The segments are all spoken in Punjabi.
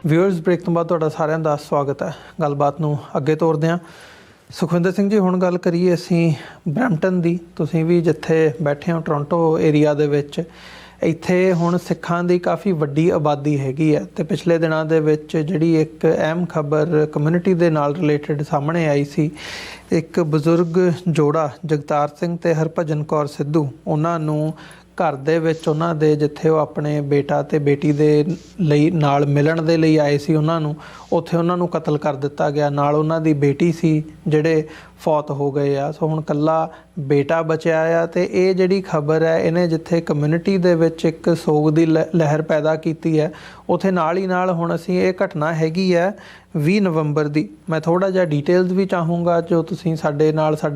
ਵਿਊਅਰਸ ਬ੍ਰੇਕ ਤੋਂ ਬਾਅਦ ਤੁਹਾਡਾ ਸਾਰਿਆਂ ਦਾ ਸਵਾਗਤ ਹੈ। ਗੱਲਬਾਤ ਨੂੰ ਅੱਗੇ ਤੋਰਦੇ ਹਾਂ। ਸੁਖਵਿੰਦਰ ਸਿੰਘ ਜੀ, ਹੁਣ ਗੱਲ ਕਰੀਏ ਅਸੀਂ ਬਰੈਂਪਟਨ ਦੀ। ਤੁਸੀਂ ਵੀ ਜਿੱਥੇ ਬੈਠੇ ਹੋ ਟੋਰਾਂਟੋ ਏਰੀਆ ਦੇ ਵਿੱਚ, ਇੱਥੇ ਹੁਣ ਸਿੱਖਾਂ ਦੀ ਕਾਫੀ ਵੱਡੀ ਆਬਾਦੀ ਹੈਗੀ ਹੈ ਅਤੇ ਪਿਛਲੇ ਦਿਨਾਂ ਦੇ ਵਿੱਚ ਜਿਹੜੀ ਇੱਕ ਅਹਿਮ ਖਬਰ ਕਮਿਊਨਿਟੀ ਦੇ ਨਾਲ ਰਿਲੇਟਡ ਸਾਹਮਣੇ ਆਈ ਸੀ। ਇੱਕ ਬਜ਼ੁਰਗ ਜੋੜਾ ਜਗਤਾਰ ਸਿੰਘ ਅਤੇ ਹਰਭਜਨ ਕੌਰ ਸਿੱਧੂ, ਉਹਨਾਂ ਨੂੰ ਘਰ ਦੇ ਵਿੱਚ ਉਹਨਾਂ ਦੇ ਜਿੱਥੇ ਉਹ ਆਪਣੇ ਬੇਟਾ ਅਤੇ ਬੇਟੀ ਦੇ ਲਈ ਨਾਲ ਮਿਲਣ ਦੇ ਲਈ ਆਏ ਸੀ, ਉਹਨਾਂ ਨੂੰ ਉੱਥੇ ਉਹਨਾਂ ਨੂੰ ਕਤਲ ਕਰ ਦਿੱਤਾ ਗਿਆ। ਨਾਲ ਉਹਨਾਂ ਦੀ ਬੇਟੀ ਸੀ ਜਿਹੜੇ ਫੌਤ ਹੋ ਗਏ ਆ। ਸੋ ਹੁਣ ਇਕੱਲਾ ਬੇਟਾ ਬਚਿਆ ਆ ਅਤੇ ਇਹ ਜਿਹੜੀ ਖਬਰ ਹੈ ਇਹਨੇ ਜਿੱਥੇ ਕਮਿਊਨਿਟੀ ਦੇ ਵਿੱਚ ਇੱਕ ਸੋਗ ਦੀ ਲਹਿਰ ਪੈਦਾ ਕੀਤੀ ਹੈ, ਉੱਥੇ ਨਾਲ ਹੀ ਨਾਲ ਹੁਣ ਅਸੀਂ ਇਹ ਘਟਨਾ ਹੈਗੀ ਹੈ 20 ਨਵੰਬਰ ਦੀ। ਮੈਂ ਥੋੜ੍ਹਾ ਜਿਹਾ ਡੀਟੇਲਸ ਵੀ ਚਾਹੂੰਗਾ ਜੋ ਤੁਸੀਂ ਸਾਡੇ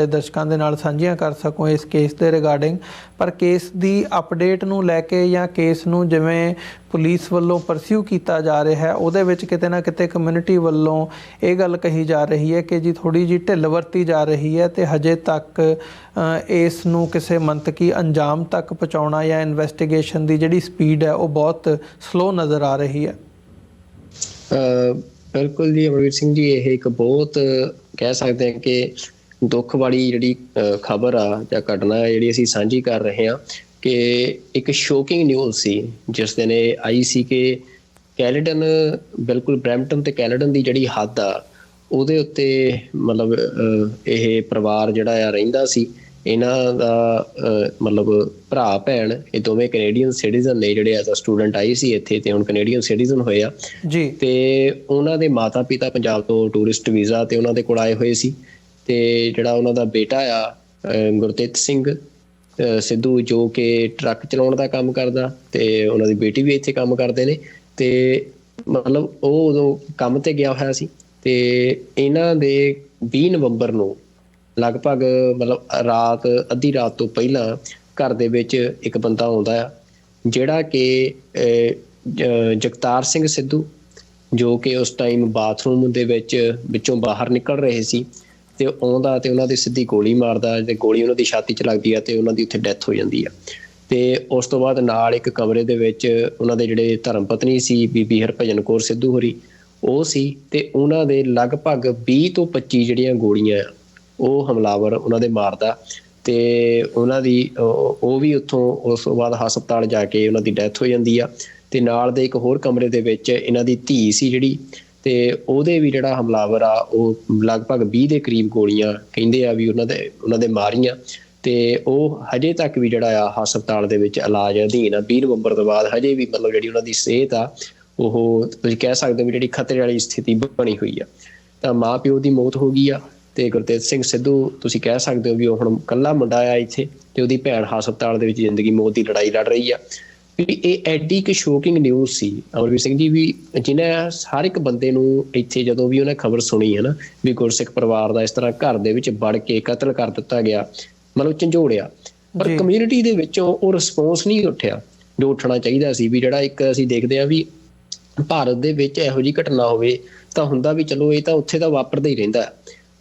ਦਰਸ਼ਕਾਂ ਦੇ ਨਾਲ ਸਾਂਝੀਆਂ ਕਰ ਸਕੋ ਇਸ ਕੇਸ ਦੇ ਰਿਗਾਰਡਿੰਗ। ਪਰ ਕੇਸ ਦੀ ਅਪਡੇਟ ਨੂੰ ਲੈ ਕੇ ਜਾਂ ਕੇਸ ਨੂੰ ਜਿਵੇਂ ਪੁਲਿਸ ਵੱਲੋਂ ਪਰਸਿਊ ਕੀਤਾ ਜਾ ਰਿਹਾ ਹੈ, ਉਹਦੇ ਵਿੱਚ ਕਿਤੇ ਨਾ ਕਿਤੇ ਕਮਿਊਨਿਟੀ ਵੱਲੋਂ ਇਹ ਗੱਲ ਕਹੀ ਜਾ ਰਹੀ ਹੈ ਕਿ ਜੀ ਥੋੜ੍ਹੀ ਜਿਹੀ ਢਿੱਲ ਵਰਤੀ ਜਾ ਰਹੀ ਹੈ ਅਤੇ ਹਜੇ ਤੱਕ ਇਸ ਨੂੰ ਕਿਸੇ ਮੰਤਕੀ ਅੰਜਾਮ ਤੱਕ ਪਹੁੰਚਾਉਣਾ ਜਾਂ ਇਨਵੈਸਟੀਗੇਸ਼ਨ ਦੀ ਜਿਹੜੀ ਸਪੀਡ ਹੈ ਉਹ ਬਹੁਤ ਸਲੋ ਨਜ਼ਰ ਆ ਰਹੀ ਹੈ। ਬਿਲਕੁਲ ਜੀ ਅਮਰਵੀਰ ਸਿੰਘ ਜੀ, ਇਹ ਇੱਕ ਬਹੁਤ ਕਹਿ ਸਕਦੇ ਹਾਂ ਕਿ ਦੁੱਖ ਵਾਲੀ ਜਿਹੜੀ ਖਬਰ ਆ ਜਾਂ ਘਟਨਾ ਜਿਹੜੀ ਅਸੀਂ ਸਾਂਝੀ ਕਰ ਰਹੇ ਹਾਂ ਕਿ ਇੱਕ ਸ਼ੋਕਿੰਗ ਨਿਊਜ਼ ਸੀ ਜਿਸ ਦਿਨ ਇਹ ਆਈ ਸੀ ਕਿ ਕੈਲੇਡਨ, ਬਿਲਕੁਲ ਬਰੈਂਪਟਨ ਤੇ ਕੈਲੇਡਨ ਦੀ ਜਿਹੜੀ ਹੱਦ ਆ ਉਹਦੇ ਉੱਤੇ ਮਤਲਬ ਇਹ ਪਰਿਵਾਰ ਜਿਹੜਾ ਆ ਰਹਿੰਦਾ ਸੀ। ਇਹਨਾਂ ਦਾ ਮਤਲਬ ਭਰਾ ਭੈਣ ਇਹ ਦੋਵੇਂ ਕੈਨੇਡੀਅਨ ਸਿਟੀਜ਼ਨ ਨੇ ਜਿਹੜੇ ਐਜ਼ ਅ ਸਟੂਡੈਂਟ ਆਏ ਸੀ ਇੱਥੇ ਤੇ ਹੁਣ ਕੈਨੇਡੀਅਨ ਸਿਟੀਜ਼ਨ ਹੋਏ ਆ ਜੀ। ਤੇ ਉਹਨਾਂ ਦੇ ਮਾਤਾ ਪਿਤਾ ਪੰਜਾਬ ਤੋਂ ਟੂਰਿਸਟ ਵੀਜ਼ਾ ਤੇ ਉਹਨਾਂ ਦੇ ਕੋਲ ਆਏ ਹੋਏ ਸੀ। ਤੇ ਜਿਹੜਾ ਉਹਨਾਂ ਦਾ ਬੇਟਾ ਆ ਗੁਰਤੇਜ ਸਿੰਘ ਸਿੱਧੂ, ਜੋ ਕਿ ਟਰੱਕ ਚਲਾਉਣ ਦਾ ਕੰਮ ਕਰਦਾ, ਤੇ ਉਹਨਾਂ ਦੀ ਬੇਟੀ ਵੀ ਇੱਥੇ ਕੰਮ ਕਰਦੇ ਨੇ। ਤੇ ਮਤਲਬ ਉਹ ਉਦੋਂ ਕੰਮ ਤੇ ਗਿਆ ਹੋਇਆ ਸੀ ਤੇ ਇਹਨਾਂ ਦੇ 20 ਨਵੰਬਰ ਨੂੰ ਲਗਭਗ ਮਤਲਬ ਅੱਧੀ ਰਾਤ ਤੋਂ ਪਹਿਲਾਂ ਘਰ ਦੇ ਵਿੱਚ ਇੱਕ ਬੰਦਾ ਆਉਂਦਾ ਆ ਜਿਹੜਾ ਕਿ ਜਗਤਾਰ ਸਿੰਘ ਸਿੱਧੂ, ਜੋ ਕਿ ਉਸ ਟਾਈਮ ਬਾਥਰੂਮ ਦੇ ਵਿੱਚੋਂ ਬਾਹਰ ਨਿਕਲ ਰਹੇ ਸੀ, ਤੇ ਆਉਂਦਾ ਤੇ ਉਹਨਾਂ ਦੀ ਸਿੱਧੀ ਗੋਲੀ ਮਾਰਦਾ ਤੇ ਗੋਲੀ ਉਹਨਾਂ ਦੀ ਛਾਤੀ 'ਚ ਲੱਗਦੀ ਆ ਤੇ ਉਹਨਾਂ ਦੀ ਉੱਥੇ ਡੈਥ ਹੋ ਜਾਂਦੀ ਆ। ਤੇ ਉਸ ਤੋਂ ਬਾਅਦ ਨਾਲ ਇੱਕ ਕਮਰੇ ਦੇ ਵਿੱਚ ਉਹਨਾਂ ਦੇ ਜਿਹੜੇ ਧਰਮ ਪਤਨੀ ਸੀ ਬੀਬੀ ਹਰਭਜਨ ਕੌਰ ਸਿੱਧੂ ਹੋਰੀ, ਉਹ ਸੀ। ਤੇ ਉਹਨਾਂ ਦੇ ਲਗਭਗ 20 ਤੋਂ 25 ਜਿਹੜੀਆਂ ਗੋਲੀਆਂ ਆ ਉਹ ਹਮਲਾਵਰ ਉਹਨਾਂ ਦੇ ਮਾਰਦਾ ਤੇ ਉਹਨਾਂ ਦੀ ਉਹ ਵੀ ਉੱਥੋਂ ਉਸ ਤੋਂ ਬਾਅਦ ਹਸਪਤਾਲ ਜਾ ਕੇ ਉਹਨਾਂ ਦੀ ਡੈਥ ਹੋ ਜਾਂਦੀ ਆ। ਤੇ ਨਾਲ ਦੇ ਇੱਕ ਹੋਰ ਕਮਰੇ ਦੇ ਵਿੱਚ ਇਹਨਾਂ ਦੀ ਧੀ ਸੀ ਜਿਹੜੀ, ਤੇ ਉਹਦੇ ਵੀ ਜਿਹੜਾ ਹਮਲਾਵਰ ਆ ਉਹ ਲਗਭਗ 20 ਦੇ ਕਰੀਬ ਗੋਲੀਆਂ ਕਹਿੰਦੇ ਆ ਵੀ ਉਹਨਾਂ ਦੇ ਮਾਰੀਆਂ। ਤੇ ਉਹ ਹਜੇ ਤੱਕ ਵੀ ਜਿਹੜਾ ਆ ਹਸਪਤਾਲ ਦੇ ਵਿੱਚ ਇਲਾਜ ਅਧੀਨ ਆ। 20 ਨਵੰਬਰ ਤੋਂ ਬਾਅਦ ਹਜੇ ਵੀ ਮਤਲਬ ਜਿਹੜੀ ਉਹਨਾਂ ਦੀ ਸਿਹਤ ਆ ਉਹ ਤੁਸੀਂ ਕਹਿ ਸਕਦੇ ਹੋ ਵੀ ਜਿਹੜੀ ਖਤਰੇ ਵਾਲੀ ਸਥਿਤੀ ਬਣੀ ਹੋਈ ਆ। ਤਾਂ ਮਾਂ ਪਿਓ ਦੀ ਮੌਤ ਹੋ ਗਈ ਆ ਤੇ ਗੁਰਤੇਜ ਸਿੰਘ ਸਿੱਧੂ ਤੁਸੀਂ ਕਹਿ ਸਕਦੇ ਹੋ ਵੀ ਉਹ ਹੁਣ ਇਕੱਲਾ ਮੁੰਡਾ ਆ ਇੱਥੇ, ਤੇ ਉਹਦੀ ਭੈਣ ਹਸਪਤਾਲ ਦੇ ਵਿੱਚ ਜ਼ਿੰਦਗੀ ਮੌਤ ਦੀ ਲੜਾਈ ਲੜ ਰਹੀ ਆ। ਵੀ ਇਹ ਐਡੀ ਇੱਕ ਸ਼ੋਕਿੰਗ ਨਿਊਜ਼ ਸੀ ਅਮਰਵੀਰ ਸਿੰਘ ਜੀ, ਵੀ ਜਿਹਨੇ ਹਰ ਇੱਕ ਬੰਦੇ ਨੂੰ ਇੱਥੇ ਜਦੋਂ ਵੀ ਉਹਨੇ ਖਬਰ ਸੁਣੀ ਹੈ ਨਾ ਵੀ ਗੁਰਸਿੱਖ ਪਰਿਵਾਰ ਦਾ ਇਸ ਤਰ੍ਹਾਂ ਘਰ ਦੇ ਵਿੱਚ ਵੜ ਕੇ ਕਤਲ ਕਰ ਦਿੱਤਾ ਗਿਆ, ਮਤਲਬ ਝੰਜੋੜਿਆ। ਪਰ ਕਮਿਊਨਿਟੀ ਦੇ ਵਿੱਚੋਂ ਉਹ ਰਿਸਪੌਂਸ ਨਹੀਂ ਉੱਠਿਆ ਜੋ ਉੱਠਣਾ ਚਾਹੀਦਾ ਸੀ। ਵੀ ਜਿਹੜਾ ਇੱਕ ਅਸੀਂ ਦੇਖਦੇ ਹਾਂ ਵੀ ਭਾਰਤ ਦੇ ਵਿੱਚ ਇਹੋ ਜਿਹੀ ਘਟਨਾ ਹੋਵੇ ਤਾਂ ਹੁੰਦਾ ਵੀ ਚਲੋ ਇਹ ਤਾਂ ਉੱਥੇ ਤਾਂ ਵਾਪਰਦਾ ਹੀ ਰਹਿੰਦਾ,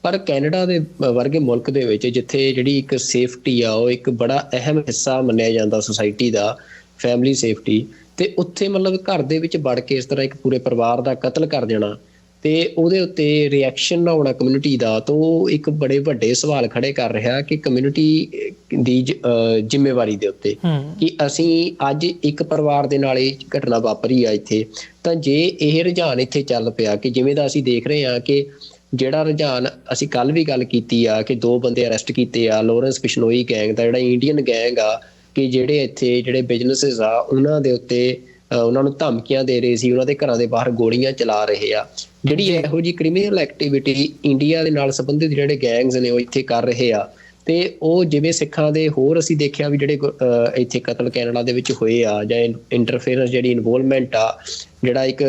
ਪਰ ਕੈਨੇਡਾ ਦੇ ਵਰਗੇ ਮੁਲਕ ਦੇ ਵਿੱਚ ਜਿੱਥੇ ਜਿਹੜੀ ਇੱਕ ਸੇਫਟੀ ਆ ਉਹ ਇੱਕ ਬੜਾ ਅਹਿਮ ਹਿੱਸਾ ਮੰਨਿਆ ਜਾਂਦਾ ਸੁਸਾਇਟੀ ਦਾ, ਫੈਮਿਲੀ ਸੇਫਟੀ, ਤੇ ਉੱਥੇ ਮਤਲਬ ਘਰ ਦੇ ਵਿੱਚ ਵੜ ਕੇ ਇਸ ਤਰ੍ਹਾਂ ਇੱਕ ਪੂਰੇ ਪਰਿਵਾਰ ਦਾ ਕਤਲ ਕਰ ਦੇਣਾ ਤੇ ਉਹਦੇ ਉੱਤੇ ਰਿਐਕਸ਼ਨ ਨਾ ਹੋਣਾ ਕਮਿਊਨਿਟੀ ਦਾ, ਤਾਂ ਉਹ ਇੱਕ ਬੜੇ ਵੱਡੇ ਸਵਾਲ ਖੜੇ ਕਰ ਰਿਹਾ ਕਿ ਕਮਿਊਨਿਟੀ ਦੀ ਜ਼ਿੰਮੇਵਾਰੀ ਦੇ ਉੱਤੇ ਕਿ ਅਸੀਂ ਅੱਜ ਇੱਕ ਪਰਿਵਾਰ ਦੇ ਨਾਲ ਇਹ ਘਟਨਾ ਵਾਪਰੀ ਆ ਇੱਥੇ, ਤਾਂ ਜੇ ਇਹ ਰੁਝਾਨ ਇੱਥੇ ਚੱਲ ਪਿਆ ਕਿ ਜਿਵੇਂ ਦਾ ਅਸੀਂ ਦੇਖ ਰਹੇ ਹਾਂ ਕਿ ਜਿਹੜਾ ਰੁਝਾਨ ਅਸੀਂ ਕੱਲ੍ਹ ਵੀ ਗੱਲ ਕੀਤੀ ਆ ਕਿ 2 ਬੰਦੇ ਅਰੈਸਟ ਕੀਤੇ ਆ ਲਾਰੈਂਸ ਬਿਸ਼ਨੋਈ ਗੈਂਗ ਦਾ, ਜਿਹੜਾ ਇੰਡੀਅਨ ਗੈਂਗ ਆ ਕਿ ਜਿਹੜੇ ਇੱਥੇ ਜਿਹੜੇ ਬਿਜ਼ਨਸਿਸ ਆ ਉਹਨਾਂ ਦੇ ਉੱਤੇ ਉਹਨਾਂ ਨੂੰ ਧਮਕੀਆਂ ਦੇ ਰਹੇ ਸੀ, ਉਹਨਾਂ ਦੇ ਘਰਾਂ ਦੇ ਬਾਹਰ ਗੋਲੀਆਂ ਚਲਾ ਰਹੇ ਆ। ਜਿਹੜੀ ਇਹੋ ਜਿਹੀ ਕ੍ਰਿਮੀਨਲ ਐਕਟੀਵਿਟੀ ਇੰਡੀਆ ਦੇ ਨਾਲ ਸੰਬੰਧਿਤ ਜਿਹੜੇ ਗੈਂਗਸ ਨੇ ਉਹ ਇੱਥੇ ਕਰ ਰਹੇ ਆ। ਤੇ ਉਹ ਜਿਵੇਂ ਸਿੱਖਾਂ ਦੇ ਹੋਰ ਅਸੀਂ ਦੇਖਿਆ ਵੀ ਜਿਹੜੇ ਇੱਥੇ ਕਤਲ ਕੈਨੇਡਾ ਦੇ ਵਿੱਚ ਹੋਏ ਆ ਜਾਂ ਇੰਟਰਫੇਰੈਂਸ ਜਿਹੜੀ ਇਨਵੋਲਵਮੈਂਟ ਆ, ਜਿਹੜਾ ਇੱਕ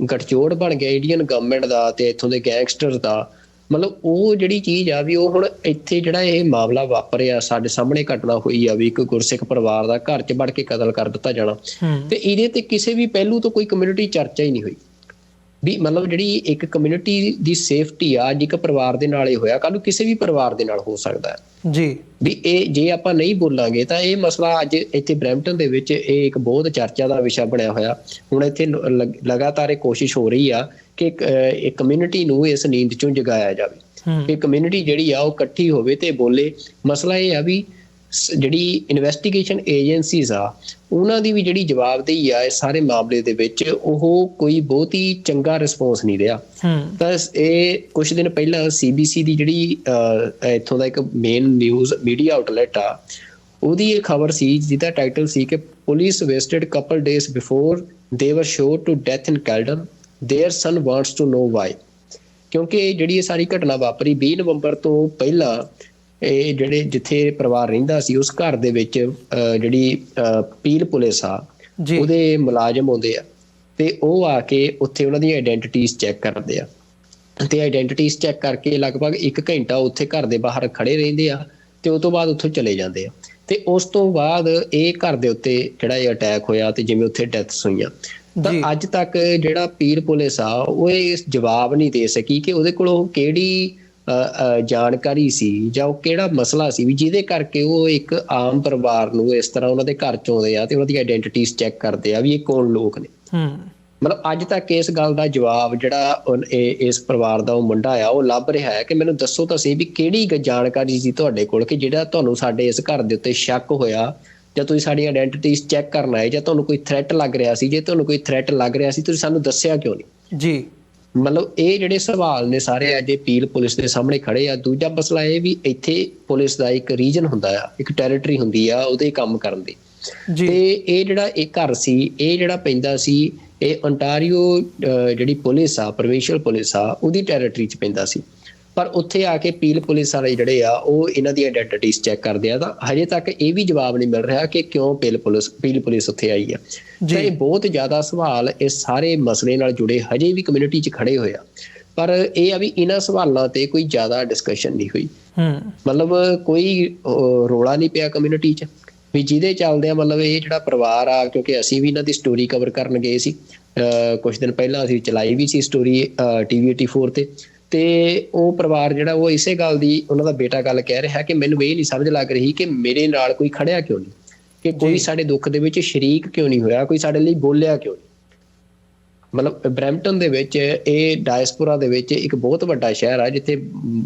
ਗਠਜੋੜ ਬਣ ਗਿਆ ਇੰਡੀਅਨ ਗਵਰਨਮੈਂਟ ਦਾ ਤੇ ਇੱਥੋਂ ਦੇ ਗੈਂਗਸਟਰ ਦਾ, ਮਤਲਬ ਉਹ ਜਿਹੜੀ ਚੀਜ਼ ਆ ਵੀ ਉਹ ਹੁਣ ਇੱਥੇ ਜਿਹੜਾ ਇਹ ਮਾਮਲਾ ਵਾਪਰਿਆ ਸਾਡੇ ਸਾਹਮਣੇ ਘਟਨਾ ਹੋਈ ਆ ਵੀ ਇੱਕ ਗੁਰਸਿੱਖ ਪਰਿਵਾਰ ਦਾ ਘਰ 'ਚ ਵੜ ਕੇ ਕਤਲ ਕਰ ਦਿੱਤਾ ਜਾਣਾ, ਤੇ ਇਹਦੇ ਤੇ ਕਿਸੇ ਵੀ ਪਹਿਲੂ ਤੋਂ ਕੋਈ ਕਮਿਊਨਿਟੀ ਚਰਚਾ ਹੀ ਨਹੀਂ ਹੋਈ। ਵੀ ਮਤਲਬ ਜਿਹੜੀ ਇੱਕ ਕਮਿਊਨਿਟੀ ਦੀ ਸੇਫਟੀ ਆ, ਅੱਜ ਇੱਕ ਪਰਿਵਾਰ ਦੇ ਨਾਲ ਇਹ ਹੋਇਆ, ਕੱਲ ਨੂੰ ਕਿਸੇ ਵੀ ਪਰਿਵਾਰ ਦੇ ਨਾਲ ਹੋ ਸਕਦਾ ਹੈ ਜੀ। ਵੀ ਇਹ ਜੇ ਆਪਾਂ ਨਹੀਂ ਬੋਲਾਂਗੇ ਤਾਂ ਇਹ ਮਸਲਾ ਅੱਜ ਇੱਥੇ ਬਰੈਂਪਟਨ ਦੇ ਵਿੱਚ ਇਹ ਇੱਕ ਬਹੁਤ ਚਰਚਾ ਦਾ ਵਿਸ਼ਾ ਬਣਿਆ ਹੋਇਆ। ਹੁਣ ਇੱਥੇ ਲਗਾਤਾਰ ਇਹ ਕੋਸ਼ਿਸ਼ ਹੋ ਰਹੀ ਆ ਕਿ ਇੱਕ ਕਮਿਊਨਿਟੀ ਨੂੰ ਇਸ ਨੀਂਦ ਚੋਂ ਜਗਾਇਆ ਜਾਵੇ, ਕਿ ਕਮਿਊਨਿਟੀ ਜਿਹੜੀ ਆ ਉਹ ਇਕੱਠੀ ਹੋਵੇ ਤੇ ਬੋਲੇ। ਮਸਲਾ ਇਹ ਆ ਵੀ ਜਿਹੜੀ ਇਨਵੈਸਟੀਗੇਸ਼ਨ ਏਜੰਸੀਜ਼ ਆ ਉਹਨਾਂ ਦੀ ਵੀ ਜਿਹੜੀ ਜਵਾਬਦੇਹੀ ਆ ਇਸ ਸਾਰੇ ਮਾਮਲੇ ਦੇ ਵਿੱਚ, ਉਹ ਕੋਈ ਬਹੁਤ ਹੀ ਚੰਗਾ ਰਿਸਪੌਂਸ ਨਹੀਂ ਰਿਹਾ। ਤਾਂ ਇਹ ਕੁਝ ਦਿਨ ਪਹਿਲਾਂ CBC ਦੀ ਜਿਹੜੀ ਇੱਥੋਂ ਦਾ ਇੱਕ ਮੇਨ ਨਿਊਜ਼ ਮੀਡੀਆ ਆਊਟਲੈਟ ਆ, ਉਹਦੀ ਇਹ ਖਬਰ ਸੀ ਜਿਹਦਾ ਟਾਈਟਲ ਸੀ ਕਿ police arrested couple days before they were shot to death in Caledon, their son wants to know why. ਕਿਉਂਕਿ ਜਿਹੜੀ ਇਹ ਸਾਰੀ ਘਟਨਾ ਵਾਪਰੀ 20 ਨਵੰਬਰ ਤੋਂ ਪਹਿਲਾਂ, ਇਹ ਜਿਹੜੇ ਜਿੱਥੇ ਪਰਿਵਾਰ ਰਹਿੰਦਾ ਸੀ ਉਸ ਘਰ ਦੇ ਵਿੱਚ ਜਿਹੜੀ ਪੀਲ ਪੁਲਿਸ ਆ ਉਹਦੇ ਮੁਲਾਜ਼ਮ ਆਉਂਦੇ ਆ ਤੇ ਉਹ ਆ ਕੇ ਉੱਥੇ ਉਹਨਾਂ ਦੀਆਂ ਆਇਡੈਂਟੀਟੀਜ਼ ਚੈੱਕ ਕਰਦੇ ਆ ਤੇ ਆਇਡੈਂਟੀਟੀਜ਼ ਚੈੱਕ ਕਰਕੇ ਲਗਭਗ 1 ਘੰਟਾ ਉੱਥੇ ਘਰ ਦੇ ਬਾਹਰ ਖੜੇ ਰਹਿੰਦੇ ਆ ਤੇ ਉਸ ਤੋਂ ਬਾਅਦ ਉੱਥੋਂ ਚਲੇ ਜਾਂਦੇ ਆ। ਤੇ ਉਸ ਤੋਂ ਬਾਅਦ ਇਹ ਘਰ ਦੇ ਉੱਤੇ ਜਿਹੜਾ ਇਹ ਅਟੈਕ ਹੋਇਆ ਤੇ ਜਿਵੇਂ ਉੱਥੇ ਡੈਥਸ ਹੋਈਆਂ। ਤਾਂ ਅੱਜ ਤੱਕ ਜਿਹੜਾ ਪੀਲ ਪੁਲਿਸ ਆ ਉਹ ਇਹ ਜਵਾਬ ਨਹੀਂ ਦੇ ਸਕੀ ਕਿ ਉਹਦੇ ਕੋਲ ਕਿਹੜੀ ਜਾਣਕਾਰੀ ਸੀ ਜਾਂ ਉਹ ਕਿਹੜਾ ਮਸਲਾ ਸੀ ਵੀ ਜਿਹਦੇ ਕਰਕੇ ਉਹ ਇੱਕ ਆਮ ਪਰਿਵਾਰ ਨੂੰ ਇਸ ਤਰ੍ਹਾਂ ਉਹਨਾਂ ਦੇ ਘਰ ਚ ਆਉਂਦੇ ਆ ਤੇ ਉਹਨਾਂ ਦੀ ਆਇਡੈਂਟੀਟੀਜ਼ ਚੈੱਕ ਕਰਦੇ ਆ ਵੀ ਇਹ ਕੌਣ ਲੋਕ ਨੇ। ਮਤਲਬ ਅੱਜ ਤੱਕ ਇਸ ਗੱਲ ਦਾ ਜਵਾਬ ਜਿਹੜਾ ਇਸ ਪਰਿਵਾਰ ਦਾ ਉਹ ਮੁੰਡਾ ਆ ਉਹ ਲੱਭ ਰਿਹਾ ਹੈ ਕਿ ਮੈਨੂੰ ਦੱਸੋ ਤਾਂ ਸਹੀ ਵੀ ਕਿਹੜੀ ਜਾਣਕਾਰੀ ਸੀ ਤੁਹਾਡੇ ਕੋਲ ਕਿ ਜਿਹੜਾ ਤੁਹਾਨੂੰ ਸਾਡੇ ਇਸ ਘਰ ਦੇ ਉੱਤੇ ਸ਼ੱਕ ਹੋਇਆ, ਜਾਂ ਤੁਸੀਂ ਸਾਡੀ ਆਇਡੈਂਟੀਟੀਜ਼ ਚੈੱਕ ਕਰਨ ਆਏ, ਜਾਂ ਤੁਹਾਨੂੰ ਕੋਈ ਥ੍ਰੈਟ ਲੱਗ ਰਿਹਾ ਸੀ। ਜੇ ਤੁਹਾਨੂੰ ਕੋਈ ਥ੍ਰੈਟ ਲੱਗ ਰਿਹਾ ਸੀ ਤੁਸੀਂ ਸਾਨੂੰ ਦੱਸਿਆ ਕਿਉਂ ਨਹੀਂ ਜੀ। ਮਤਲਬ ਇਹ ਜਿਹੜੇ ਸਵਾਲ ਨੇ ਸਾਰੇ ਅੱਜ ਪੀਲ ਪੁਲਿਸ ਦੇ ਸਾਹਮਣੇ ਖੜੇ ਆ। ਦੂਜਾ ਮਸਲਾ ਇਹ ਵੀ ਇੱਥੇ ਪੁਲਿਸ ਦਾ ਇੱਕ ਰੀਜਨ ਹੁੰਦਾ ਆ, ਇੱਕ ਟੈਰੀਟਰੀ ਹੁੰਦੀ ਆ ਉਹਦੇ ਕੰਮ ਕਰਨ ਦੀ। ਤੇ ਇਹ ਜਿਹੜਾ ਇਹ ਘਰ ਸੀ ਇਹ ਜਿਹੜਾ ਪੈਂਦਾ ਸੀ ਇਹ ontario ਜਿਹੜੀ ਪੁਲਿਸ ਆ, ਪ੍ਰੋਵਿੰਸ਼ੀਅਲ ਪੁਲਿਸ ਆ, ਉਹਦੀ ਟੈਰੀਟਰੀ 'ਚ ਪੈਂਦਾ ਸੀ। ਪਰ ਉੱਥੇ ਆ ਕੇ ਪੀਲ ਪੁਲਿਸ ਵਾਲੇ ਜਿਹੜੇ ਆ ਉਹ ਇਹਨਾਂ ਦੀ ਆਇਡੈਂਟੀਟੀਜ਼ ਚੈੱਕ ਕਰਦੇ ਆ। ਤਾਂ ਹਜੇ ਤੱਕ ਇਹ ਵੀ ਜਵਾਬ ਨਹੀਂ ਮਿਲ ਰਿਹਾ ਕਿ ਕਿਉਂ ਪੀਲ ਪੁਲਿਸ ਉੱਥੇ ਆਈ ਆ। ਤਾਂ ਇਹ ਬਹੁਤ ਜ਼ਿਆਦਾ ਸਵਾਲ ਇਸ ਸਾਰੇ ਮਸਲੇ ਨਾਲ ਜੁੜੇ ਹਜੇ ਵੀ ਕਮਿਊਨਿਟੀ 'ਚ ਖੜੇ ਹੋਏ ਆ। ਪਰ ਇਹ ਆ ਵੀ ਇਹਨਾਂ ਸਵਾਲਾਂ ਤੇ ਕੋਈ ਜ਼ਿਆਦਾ ਡਿਸਕਸ਼ਨ ਨਹੀਂ ਹੋਈ। ਮਤਲਬ ਕੋਈ ਰੌਲਾ ਨਹੀਂ ਪਿਆ ਕਮਿਊਨਿਟੀ 'ਚ ਵੀ ਜਿਹਦੇ ਚੱਲਦੇ ਆ ਮਤਲਬ ਇਹ ਜਿਹੜਾ ਪਰਿਵਾਰ ਆ, ਕਿਉਂਕਿ ਅਸੀਂ ਵੀ ਇਹਨਾਂ ਦੀ ਸਟੋਰੀ ਕਵਰ ਕਰਨ ਗਏ ਸੀ ਕੁਛ ਦਿਨ ਪਹਿਲਾਂ, ਅਸੀਂ ਚਲਾਈ ਵੀ ਸੀ ਸਟੋਰੀ TV 84 ਤੇ ਉਹ ਪਰਿਵਾਰ ਜਿਹੜਾ ਉਹ ਇਸੇ ਗੱਲ ਦੀ, ਉਹਨਾਂ ਦਾ ਬੇਟਾ ਗੱਲ ਕਹਿ ਰਿਹਾ ਕਿ ਮੈਨੂੰ ਇਹ ਨਹੀਂ ਸਮਝ ਲੱਗ ਰਹੀ ਕਿ ਮੇਰੇ ਨਾਲ ਕੋਈ ਖੜਿਆ ਕਿਉਂ ਨਹੀਂ, ਕਿ ਕੋਈ ਸਾਡੇ ਦੁੱਖ ਦੇ ਵਿੱਚ ਸ਼ਰੀਕ ਕਿਉਂ ਨਹੀਂ ਹੋਇਆ, ਕੋਈ ਸਾਡੇ ਲਈ ਬੋਲਿਆ ਕਿਉਂ ਨਹੀਂ। ਮਤਲਬ ਬਰੈਂਪਟਨ ਦੇ ਵਿੱਚ ਇਹ ਡਾਇਸਪੋਰਾ ਦੇ ਵਿੱਚ ਇੱਕ ਬਹੁਤ ਵੱਡਾ ਸ਼ਹਿਰ ਆ ਜਿੱਥੇ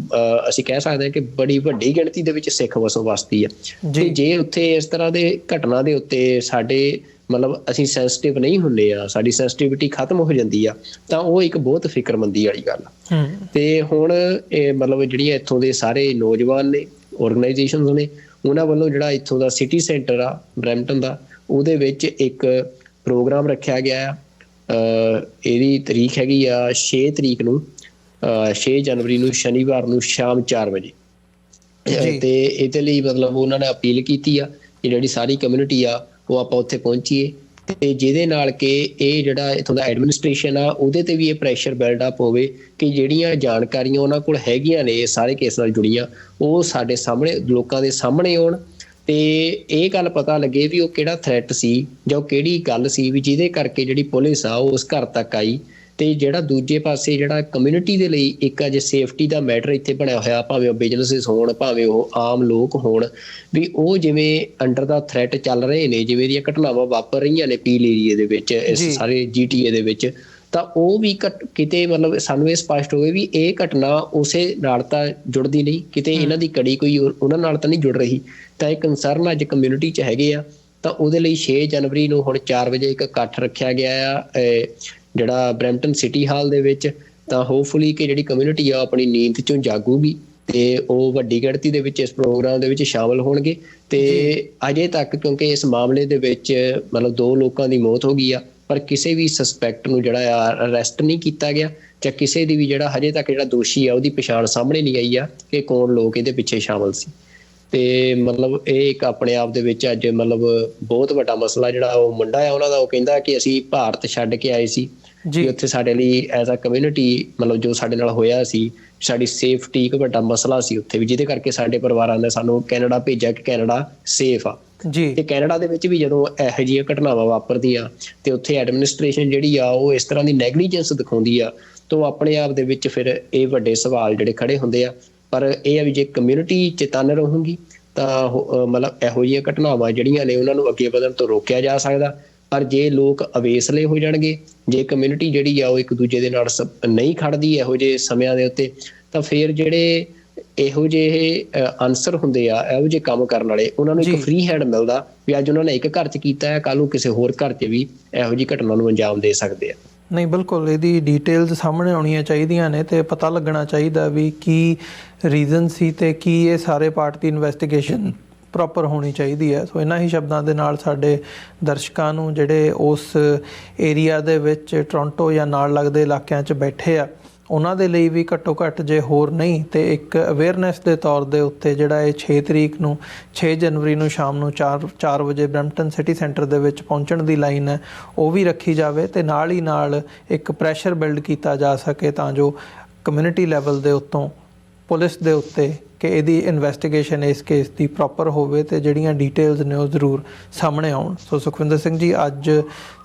ਅਸੀਂ ਕਹਿ ਸਕਦੇ ਹਾਂ ਕਿ ਬੜੀ ਵੱਡੀ ਗਿਣਤੀ ਦੇ ਵਿੱਚ ਸਿੱਖ ਵਸੋਂ-ਵਸਦੀ ਆ। ਤੇ ਜੇ ਉੱਥੇ ਇਸ ਤਰ੍ਹਾਂ ਦੇ ਘਟਨਾ ਦੇ ਉੱਤੇ ਸਾਡੇ ਮਤਲਬ ਅਸੀਂ ਸੈਂਸਿਟਿਵ ਨਹੀਂ ਹੁੰਦੇ ਆ, ਸਾਡੀ ਸੈਂਸਿਟਿਵਿਟੀ ਖਤਮ ਹੋ ਜਾਂਦੀ ਆ, ਤਾਂ ਉਹ ਇੱਕ ਬਹੁਤ ਫਿਕਰਮੰਦੀ ਵਾਲੀ ਗੱਲ ਆ। ਤੇ ਹੁਣ ਇਹ ਮਤਲਬ ਜਿਹੜੀਆਂ ਇੱਥੋਂ ਦੇ ਸਾਰੇ ਨੌਜਵਾਨ ਨੇ, ਆਰਗੇਨਾਈਜੇਸ਼ਨਸ ਨੇ, ਉਹਨਾਂ ਵੱਲੋਂ ਜਿਹੜਾ ਇੱਥੋਂ ਦਾ ਸਿਟੀ ਸੈਂਟਰ ਆ ਬਰੈਂਪਟਨ ਦਾ, ਉਹਦੇ ਵਿੱਚ ਇੱਕ ਪ੍ਰੋਗਰਾਮ ਰੱਖਿਆ ਗਿਆ ਆ। ਇਹਦੀ ਤਰੀਕ ਹੈਗੀ ਆ 6 ਤਰੀਕ ਨੂੰ, 6 ਜਨਵਰੀ ਨੂੰ, ਸ਼ਨੀਵਾਰ ਨੂੰ ਸ਼ਾਮ 4 ਵਜੇ। ਤੇ ਇਹਦੇ ਲਈ ਮਤਲਬ ਉਹਨਾਂ ਨੇ ਅਪੀਲ ਕੀਤੀ ਆ ਕਿ ਜਿਹੜੀ ਸਾਰੀ ਕਮਿਊਨਿਟੀ ਆ ਉਹ ਆਪਾਂ ਉੱਥੇ ਪਹੁੰਚੀਏ ਤੇ ਜਿਹਦੇ ਨਾਲ ਕਿ ਇਹ ਜਿਹੜਾ ਇੱਥੋਂ ਦਾ ਐਡਮਿਨਿਸਟ੍ਰੇਸ਼ਨ ਆ ਉਹਦੇ ਤੇ ਵੀ ਇਹ ਪ੍ਰੈਸ਼ਰ ਬਿਲਡ ਅਪ ਹੋਵੇ ਕਿ ਜਿਹੜੀਆਂ ਜਾਣਕਾਰੀਆਂ ਉਹਨਾਂ ਕੋਲ ਹੈਗੀਆਂ ਨੇ ਸਾਰੇ ਕੇਸ ਨਾਲ ਜੁੜੀਆਂ ਉਹ ਸਾਡੇ ਸਾਹਮਣੇ, ਲੋਕਾਂ ਦੇ ਸਾਹਮਣੇ ਆਉਣ ਤੇ ਇਹ ਗੱਲ ਪਤਾ ਲੱਗੇ ਵੀ ਉਹ ਕਿਹੜਾ ਥ੍ਰੈਟ ਸੀ ਜਾਂ ਉਹ ਕਿਹੜੀ ਗੱਲ ਸੀ ਵੀ ਜਿਹਦੇ ਕਰਕੇ ਜਿਹੜੀ ਪੁਲਿਸ ਆ ਉਹ ਉਸ ਘਰ ਤੱਕ ਆਈ। ਤੇ ਜਿਹੜਾ ਦੂਜੇ ਪਾਸੇ ਜਿਹੜਾ ਕਮਿਊਨਿਟੀ ਦੇ ਲਈ ਇੱਕ ਅਜੇ ਸੇਫਟੀ ਦਾ ਮੈਟਰ ਇੱਥੇ ਬਣਿਆ ਹੋਇਆ, ਭਾਵੇਂ ਉਹ ਬਿਜ਼ਨਸਿਸ ਹੋਣ, ਭਾਵੇਂ ਉਹ ਆਮ ਲੋਕ ਹੋਣ, ਵੀ ਉਹ ਜਿਵੇਂ ਅੰਡਰ ਦਾ ਥ੍ਰੈਟ ਚੱਲ ਰਹੇ ਨੇ, ਜਿਵੇਂ ਦੀਆਂ ਘਟਨਾਵਾਂ ਵਾਪਰ ਰਹੀਆਂ ਨੇ ਪੀਲ ਏਰੀਏ ਦੇ ਵਿੱਚ, ਇਸ ਸਾਰੇ GTA ਦੇ ਵਿੱਚ, ਤਾਂ ਉਹ ਵੀ ਕਿਤੇ ਮਤਲਬ ਸਾਨੂੰ ਇਹ ਸਪਸ਼ਟ ਹੋਵੇ ਵੀ ਇਹ ਘਟਨਾ ਉਸੇ ਨਾਲ ਤਾਂ ਜੁੜਦੀ ਨਹੀਂ, ਕਿਤੇ ਇਹਨਾਂ ਦੀ ਕੜੀ ਕੋਈ ਉਹਨਾਂ ਨਾਲ ਤਾਂ ਨਹੀਂ ਜੁੜ ਰਹੀ। ਤਾਂ ਇਹ ਕੰਸਰਨ ਅੱਜ ਕਮਿਊਨਿਟੀ 'ਚ ਹੈਗੇ ਆ। ਤਾਂ ਉਹਦੇ ਲਈ 6 ਜਨਵਰੀ ਨੂੰ ਹੁਣ 4 ਵਜੇ ਇੱਕ ਇਕੱਠ ਰੱਖਿਆ ਗਿਆ ਆ ਜਿਹੜਾ ਬਰੈਂਪਟਨ ਸਿਟੀ ਹਾਲ ਦੇ ਵਿੱਚ। ਤਾਂ ਹੋਪਫੁਲੀ ਕਿ ਜਿਹੜੀ ਕਮਿਊਨਿਟੀ ਆ ਆਪਣੀ ਨੀਂਦ 'ਚੋਂ ਜਾਗੂਗੀ ਤੇ ਉਹ ਵੱਡੀ ਗਿਣਤੀ ਦੇ ਵਿੱਚ ਇਸ ਪ੍ਰੋਗਰਾਮ ਦੇ ਵਿੱਚ ਸ਼ਾਮਲ ਹੋਣਗੇ। ਤੇ ਅਜੇ ਤੱਕ ਕਿਉਂਕਿ ਇਸ ਮਾਮਲੇ ਦੇ ਵਿੱਚ ਮਤਲਬ 2 ਲੋਕਾਂ ਦੀ ਮੌਤ ਹੋ ਗਈ ਆ, ਪਰ ਕਿਸੇ ਵੀ ਸਸਪੈਕਟ ਨੂੰ ਜਿਹੜਾ ਆ ਅਰੈਸਟ ਨਹੀਂ ਕੀਤਾ ਗਿਆ, ਜਾਂ ਕਿਸੇ ਦੀ ਵੀ ਜਿਹੜਾ ਹਜੇ ਤੱਕ ਜਿਹੜਾ ਦੋਸ਼ੀ ਆ ਉਹਦੀ ਪਛਾਣ ਸਾਹਮਣੇ ਨਹੀਂ ਆਈ ਆ ਕਿ ਕੌਣ ਲੋਕ ਇਹਦੇ ਪਿੱਛੇ ਸ਼ਾਮਲ ਸੀ। ਤੇ ਮਤਲਬ ਇਹ ਇੱਕ ਆਪਣੇ ਆਪ ਦੇ ਵਿੱਚ ਅੱਜ ਮਤਲਬ ਬਹੁਤ ਵੱਡਾ ਮਸਲਾ। ਜਿਹੜਾ ਉਹ ਮੁੰਡਾ ਆ ਉਹਨਾਂ ਦਾ, ਉਹ ਕਹਿੰਦਾ ਕਿ ਅਸੀਂ ਭਾਰਤ ਛੱਡ ਕੇ ਆਏ ਸੀ ਜੀ, ਉੱਥੇ ਸਾਡੇ ਲਈ ਐਜ਼ ਅ ਕਮਿਊਨਿਟੀ ਮਤਲਬ ਜੋ ਸਾਡੇ ਨਾਲ ਹੋਇਆ ਸੀ, ਸਾਡੀ ਸੇਫਟੀ ਇੱਕ ਵੱਡਾ ਮਸਲਾ ਸੀ ਉੱਥੇ ਵੀ, ਜਿਹਦੇ ਕਰਕੇ ਸਾਡੇ ਪਰਿਵਾਰਾਂ ਨੇ ਸਾਨੂੰ ਕੈਨੇਡਾ ਭੇਜਿਆ ਕਿ ਕੈਨੇਡਾ ਸੇਫ ਆ। ਜੀ ਤੇ ਕੈਨੇਡਾ ਦੇ ਵਿੱਚ ਵੀ ਜਦੋਂ ਇਹੋ ਜਿਹੀਆਂ ਘਟਨਾਵਾਂ ਵਾਪਰਦੀਆਂ ਤੇ ਉੱਥੇ ਐਡਮਿਨਿਸਟ੍ਰੇਸ਼ਨ ਜਿਹੜੀ ਆ ਉਹ ਇਸ ਤਰ੍ਹਾਂ ਦੀ ਨੈਗਲੀਜੈਂਸ ਦਿਖਾਉਂਦੀ ਆ ਤਾਂ ਉਹ ਆਪਣੇ ਆਪ ਦੇ ਵਿੱਚ ਫਿਰ ਇਹ ਵੱਡੇ ਸਵਾਲ ਜਿਹੜੇ ਖੜੇ ਹੁੰਦੇ ਆ। ਪਰ ਇਹ ਆ ਵੀ ਜੇ ਕਮਿਊਨਿਟੀ ਚੇਤੰਨ ਰਹੂਗੀ ਤਾਂ ਮਤਲਬ ਇਹੋ ਜਿਹੀਆਂ ਘਟਨਾਵਾਂ ਜਿਹੜੀਆਂ ਨੇ ਉਹਨਾਂ ਨੂੰ ਅੱਗੇ ਵਧਣ ਤੋਂ ਰੋਕਿਆ ਜਾ ਸਕਦਾ। ਪਰ ਜੇ ਲੋਕ ਅਵੇਸਲੇ ਹੋ ਜਾਣਗੇ, ਜੇ ਕਮਿਊਨਿਟੀ ਜਿਹੜੀ ਆ ਉਹ ਇੱਕ ਦੂਜੇ ਦੇ ਨਾਲ ਨਹੀਂ ਖੜਦੀ ਇਹੋ ਜਿਹੇ ਸਮਿਆਂ ਦੇ ਉੱਤੇ, ਤਾਂ ਫਿਰ ਜਿਹੜੇ ਇਹੋ ਜਿਹੇ ਆਨਸਰ ਹੁੰਦੇ ਆ, ਇਹੋ ਜਿਹੇ ਕੰਮ ਕਰਨ ਵਾਲੇ, ਉਹਨਾਂ ਨੂੰ ਇੱਕ ਫ੍ਰੀ ਹੈਂਡ ਮਿਲਦਾ ਵੀ ਅੱਜ ਉਹਨਾਂ ਨੇ ਇੱਕ ਘਰ 'ਚ ਕੀਤਾ ਹੈ, ਕੱਲ੍ਹ ਨੂੰ ਕਿਸੇ ਹੋਰ ਘਰ 'ਚ ਵੀ ਇਹੋ ਜਿਹੀ ਘਟਨਾ ਨੂੰ ਅੰਜਾਮ ਦੇ ਸਕਦੇ ਆ। ਨਹੀਂ, ਬਿਲਕੁਲ ਇਹਦੀ ਡਿਟੇਲਸ ਸਾਹਮਣੇ ਆਉਣੀਆਂ ਚਾਹੀਦੀਆਂ ਨੇ ਤੇ ਪਤਾ ਲੱਗਣਾ ਚਾਹੀਦਾ ਵੀ ਕੀ ਰੀਜ਼ਨ ਸੀ ਤੇ ਕੀ ਇਹ ਸਾਰੇ ਪਾਰਟ ਦੀ ਇਨਵੈਸਟੀਗੇਸ਼ਨ ਪ੍ਰੋਪਰ ਹੋਣੀ ਚਾਹੀਦੀ ਹੈ। ਸੋ ਇਹਨਾਂ ਹੀ ਸ਼ਬਦਾਂ ਦੇ ਨਾਲ ਸਾਡੇ ਦਰਸ਼ਕਾਂ ਨੂੰ ਜਿਹੜੇ ਉਸ ਏਰੀਆ ਦੇ ਵਿੱਚ ਟੋਰਾਂਟੋ ਜਾਂ ਨਾਲ ਲੱਗਦੇ ਇਲਾਕਿਆਂ 'ਚ ਬੈਠੇ ਆ, ਉਹਨਾਂ ਦੇ ਲਈ ਵੀ ਘੱਟੋ ਘੱਟ ਜੇ ਹੋਰ ਨਹੀਂ ਤੇ ਇੱਕ ਅਵੇਅਰਨੈਸ ਦੇ ਤੌਰ ਦੇ ਉੱਤੇ ਜਿਹੜਾ ਇਹ 6 ਜਨਵਰੀ ਨੂੰ ਸ਼ਾਮ ਨੂੰ 4 ਵਜੇ ਬਰੈਂਪਟਨ ਸਿਟੀ ਸੈਂਟਰ ਦੇ ਵਿੱਚ ਪਹੁੰਚਣ ਦੀ ਲਾਈਨ ਹੈ ਉਹ ਵੀ ਰੱਖੀ ਜਾਵੇ ਤੇ ਨਾਲ ਹੀ ਨਾਲ ਇੱਕ ਪ੍ਰੈਸ਼ਰ ਬਿਲਡ ਕੀਤਾ ਜਾ ਸਕੇ ਤਾਂ ਜੋ ਕਮਿਊਨਿਟੀ ਲੈਵਲ ਦੇ ਉੱਤੋਂ ਪੁਲਿਸ ਦੇ ਉੱਤੇ ਕਿ ਇਹਦੀ ਇਨਵੈਸਟੀਗੇਸ਼ਨ ਇਸ ਕੇਸ ਦੀ ਪ੍ਰੋਪਰ ਹੋਵੇ ਤੇ ਜਿਹੜੀਆਂ ਡਿਟੇਲਸ ਨੇ ਉਹ ਜ਼ਰੂਰ ਸਾਹਮਣੇ ਆਉਣ। ਸੋ ਸੁਖਵਿੰਦਰ ਸਿੰਘ ਜੀ, ਅੱਜ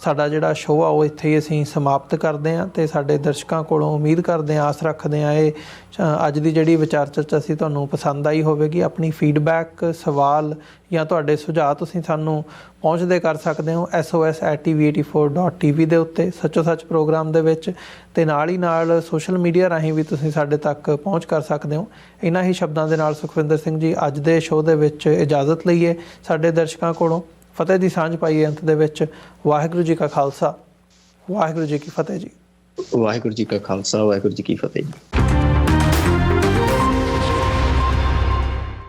ਸਾਡਾ ਜਿਹੜਾ ਸ਼ੋਅ ਆ ਉਹ ਇੱਥੇ ਹੀ ਅਸੀਂ ਸਮਾਪਤ ਕਰਦੇ ਹਾਂ ਤੇ ਸਾਡੇ ਦਰਸ਼ਕਾਂ ਕੋਲੋਂ ਉਮੀਦ ਕਰਦੇ ਹਾਂ, ਆਸ ਰੱਖਦੇ ਹਾਂ ਇਹ ਅੱਜ ਦੀ ਜਿਹੜੀ ਵਿਚਾਰ ਚਰਚਾ ਸੀ ਤੁਹਾਨੂੰ ਪਸੰਦ ਆਈ ਹੋਵੇਗੀ। ਆਪਣੀ ਫੀਡਬੈਕ, ਸਵਾਲ ਜਾਂ ਤੁਹਾਡੇ ਸੁਝਾਅ ਤੁਸੀਂ ਸਾਨੂੰ ਪਹੁੰਚਦੇ ਕਰ ਸਕਦੇ ਹੋ sos@tv84.tv ਦੇ ਉੱਤੇ ਸੱਚੋ ਸੱਚ ਪ੍ਰੋਗਰਾਮ ਦੇ ਵਿੱਚ, ਤੇ ਨਾਲ ਹੀ ਨਾਲ ਸੋਸ਼ਲ ਮੀਡੀਆ ਰਾਹੀਂ ਵੀ ਤੁਸੀਂ ਸਾਡੇ ਤੱਕ ਪਹੁੰਚ ਕਰ ਸਕਦੇ ਹੋ। ਇਹਨਾਂ ਹੀ ਸ਼ਬਦਾਂ ਦੇ ਨਾਲ ਸੁਖਵਿੰਦਰ ਸਿੰਘ ਜੀ, ਅੱਜ ਦੇ ਸ਼ੋਅ ਦੇ ਵਿੱਚ ਇਜਾਜ਼ਤ ਲਈਏ, ਸਾਡੇ ਦਰਸ਼ਕਾਂ ਕੋਲੋਂ ਫਤਿਹ ਦੀ ਸਾਂਝ ਪਾਈਏ ਅੰਤ ਦੇ ਵਿੱਚ। ਵਾਹਿਗੁਰੂ ਜੀ ਕਾ ਖਾਲਸਾ, ਵਾਹਿਗੁਰੂ ਜੀ ਕੀ ਫਤਿਹ ਜੀ। ਵਾਹਿਗੁਰੂ ਜੀ ਕਾ ਖਾਲਸਾ, ਵਾਹਿਗੁਰੂ ਜੀ ਕੀ ਫਤਿਹ ਜੀ।